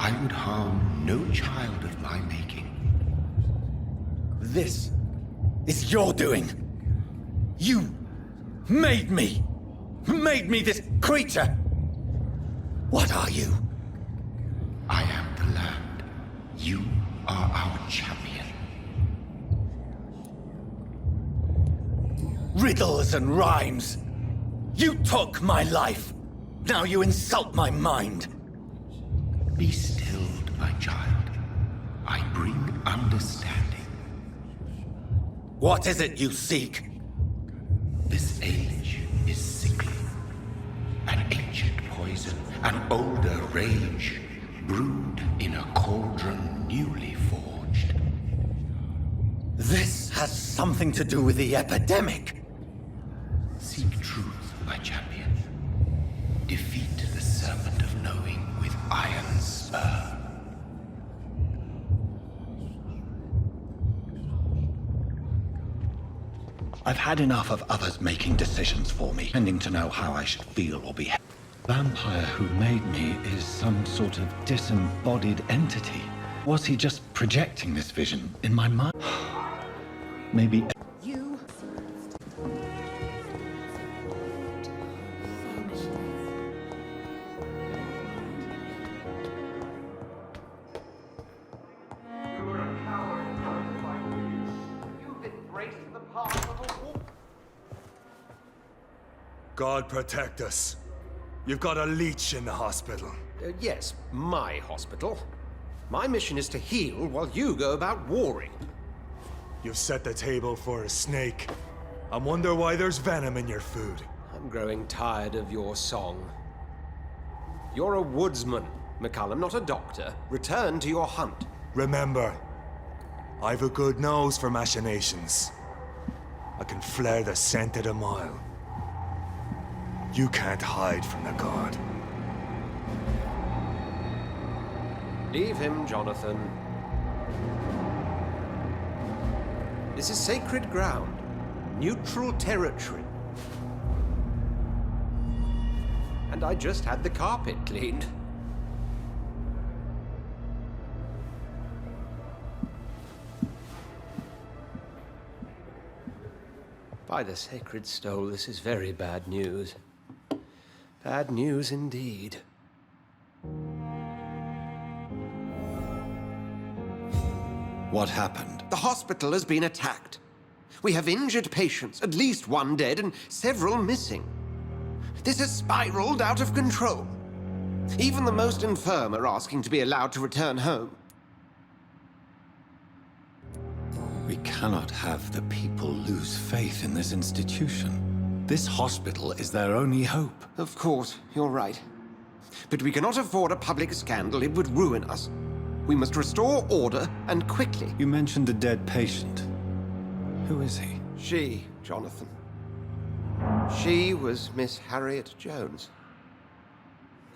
I would harm no child of my making. This is your doing. You made me. Made me this creature. What are you? I am the land. You are our champion. Riddles and rhymes. You took my life. Now you insult my mind. Be stilled, my child. I bring understanding. What is it you seek? This age is sickly. An ancient poison, an older rage, brewed in a cauldron newly forged. This has something to do with the epidemic. Seek truth, my champion. Defeat the serpent of knowing with iron spur. I've had enough of others making decisions for me, tending to know how I should feel or behave. Vampire who made me is some sort of disembodied entity. Was he just projecting this vision in my mind? Maybe... You... God protect us. You've got a leech in the hospital. Yes, my hospital. My mission is to heal while you go about warring. You've set the table for a snake. I wonder why there's venom in your food. I'm growing tired of your song. You're a woodsman, McCullum, not a doctor. Return to your hunt. Remember, I've a good nose for machinations. I can flare the scent at a mile. You can't hide from the god. Leave him, Jonathan. This is sacred ground. Neutral territory. And I just had the carpet cleaned. By the sacred stole, this is very bad news. Bad news indeed. What happened? The hospital has been attacked. We have injured patients, at least one dead and several missing. This has spiraled out of control. Even the most infirm are asking to be allowed to return home. We cannot have the people lose faith in this institution. This hospital is their only hope. Of course, you're right. But we cannot afford a public scandal. It would ruin us. We must restore order, and quickly. You mentioned a dead patient. Who is he? She, Jonathan. She was Miss Harriet Jones.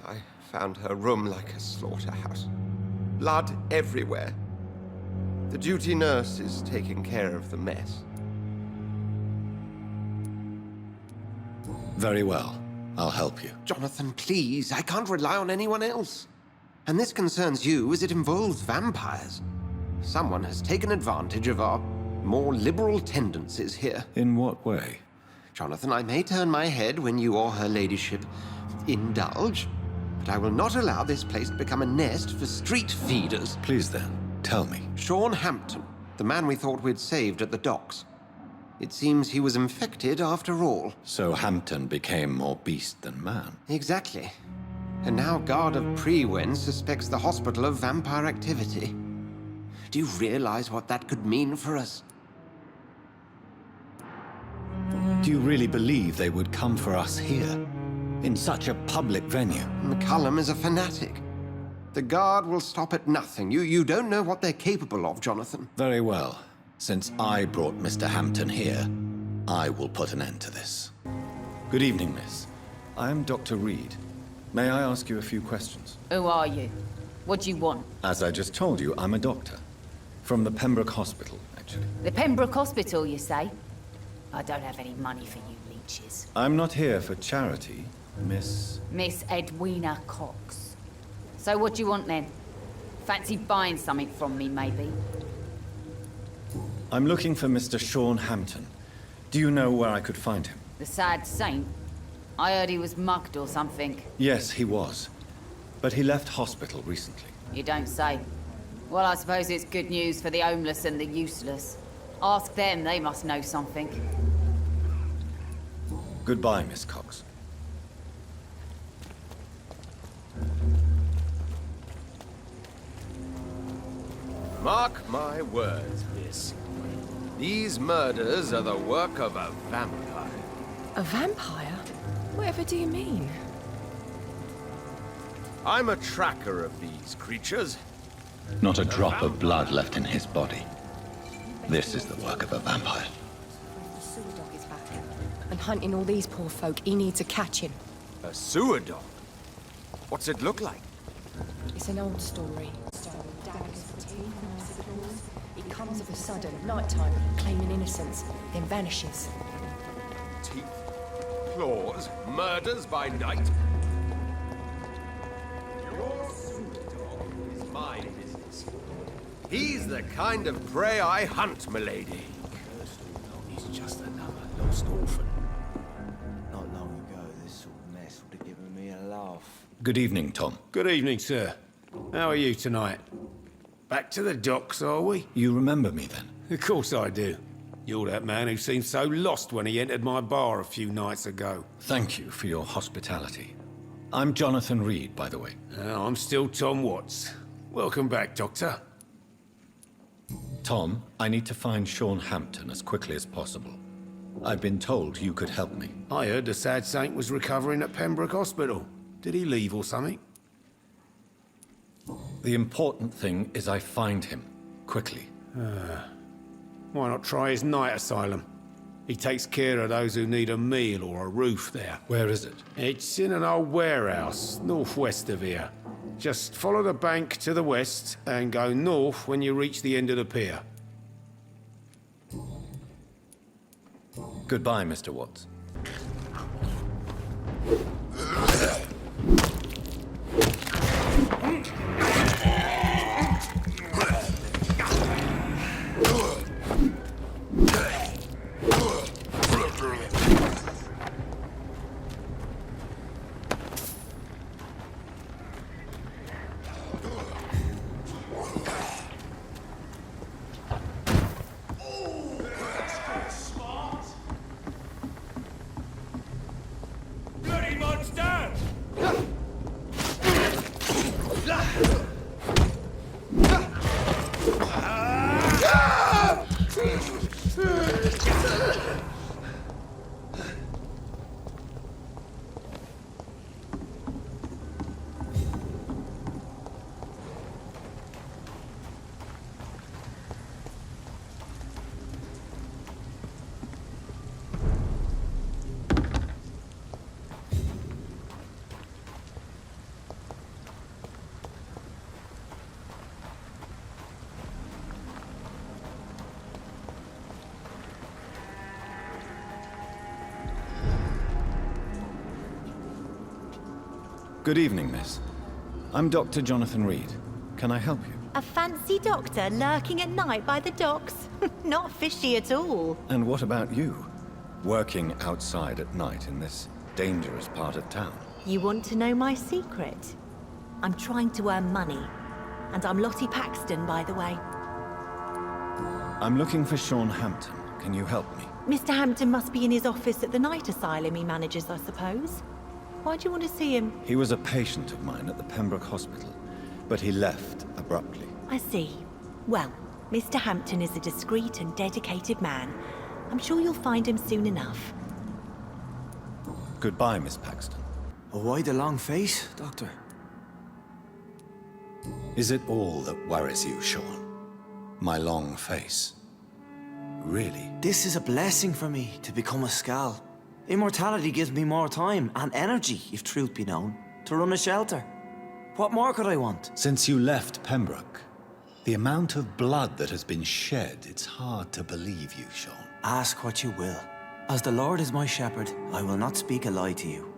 I found her room like a slaughterhouse. Blood everywhere. The duty nurse is taking care of the mess. Very well. I'll help you. Jonathan, please. I can't rely on anyone else. And this concerns you as it involves vampires. Someone has taken advantage of our more liberal tendencies here. In what way? Jonathan, I may turn my head when you or her ladyship indulge, but I will not allow this place to become a nest for street feeders. Please then, tell me. Sean Hampton, the man we thought we'd saved at the docks. It seems he was infected after all. So Hampton became more beast than man. Exactly. And now Guard of Prewen suspects the hospital of vampire activity. Do you realize what that could mean for us? Do you really believe they would come for us here? In such a public venue? McCullum is a fanatic. The Guard will stop at nothing. You don't know what they're capable of, Jonathan. Very well. Since I brought Mr. Hampton here, I will put an end to this. Good evening, miss. I am Dr. Reed. May I ask you a few questions? Who are you? What do you want? As I just told you, I'm a doctor. From the Pembroke Hospital, actually. The Pembroke Hospital, you say? I don't have any money for you leeches. I'm not here for charity, Miss... Miss Edwina Cox. So what do you want then? Fancy buying something from me, maybe? I'm looking for Mr. Sean Hampton. Do you know where I could find him? The sad saint? I heard he was mugged or something. Yes, he was. But he left hospital recently. You don't say. Well, I suppose it's good news for the homeless and the useless. Ask them, they must know something. Goodbye, Miss Cox. Mark my words, miss. These murders are the work of a vampire. A vampire? Whatever do you mean? I'm a tracker of these creatures. Not a drop of blood left in his body. This is the work of a vampire. The sewer dog is back. And hunting all these poor folk, he needs a catching. A sewer dog? What's it look like? It's an old story. Daggers for teeth, massive claws. He comes of a sudden, nighttime, claiming innocence, then vanishes. Teeth, claws, murders by night. Your sewer dog is my business. He's the kind of prey I hunt, milady. Cursed or not, he's just another lost orphan. Not long ago, this sort of mess would have given me a laugh. Good evening, Tom. Good evening, sir. How are you tonight? Back to the docks, are we? You remember me then? Of course I do. You're that man who seemed so lost when he entered my bar a few nights ago. Thank you for your hospitality. I'm Jonathan Reed, by the way. I'm still Tom Watts. Welcome back, Doctor. Tom, I need to find Sean Hampton as quickly as possible. I've been told you could help me. I heard the sad saint was recovering at Pembroke Hospital. Did he leave or something? The important thing is I find him, quickly. Why not try his night asylum? He takes care of those who need a meal or a roof there. Where is it? It's in an old warehouse, northwest of here. Just follow the bank to the west and go north when you reach the end of the pier. Goodbye, Mr. Watts. Bloody monster! Good evening, miss. I'm Dr. Jonathan Reed. Can I help you? A fancy doctor lurking at night by the docks? Not fishy at all. And what about you? Working outside at night in this dangerous part of town? You want to know my secret? I'm trying to earn money. And I'm Lottie Paxton, by the way. I'm looking for Sean Hampton. Can you help me? Mr. Hampton must be in his office at the night asylum he manages, I suppose. Why do you want to see him? He was a patient of mine at the Pembroke Hospital, but he left abruptly. I see. Well, Mr. Hampton is a discreet and dedicated man. I'm sure you'll find him soon enough. Goodbye, Miss Paxton. Why the long face, Doctor? Is it all that worries you, Sean? My long face? Really? This is a blessing for me, to become a Skal. Immortality gives me more time and energy, if truth be known, to run a shelter. What more could I want? Since you left Pembroke, the amount of blood that has been shed, it's hard to believe you, Sean. Ask what you will. As the Lord is my shepherd, I will not speak a lie to you.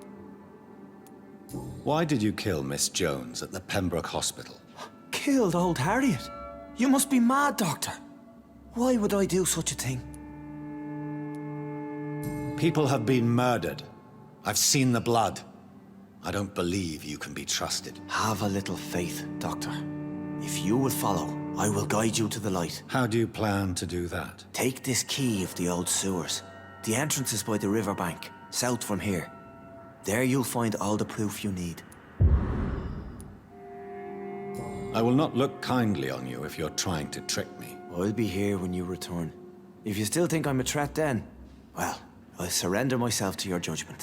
Why did you kill Miss Jones at the Pembroke Hospital? killed old Harriet? You must be mad, Doctor. Why would I do such a thing? People have been murdered. I've seen the blood. I don't believe you can be trusted. Have a little faith, Doctor. If you will follow, I will guide you to the light. How do you plan to do that? Take this key of the old sewers. The entrance is by the riverbank, south from here. There you'll find all the proof you need. I will not look kindly on you if you're trying to trick me. I'll be here when you return. If you still think I'm a threat then, well, I'll surrender myself to your judgment.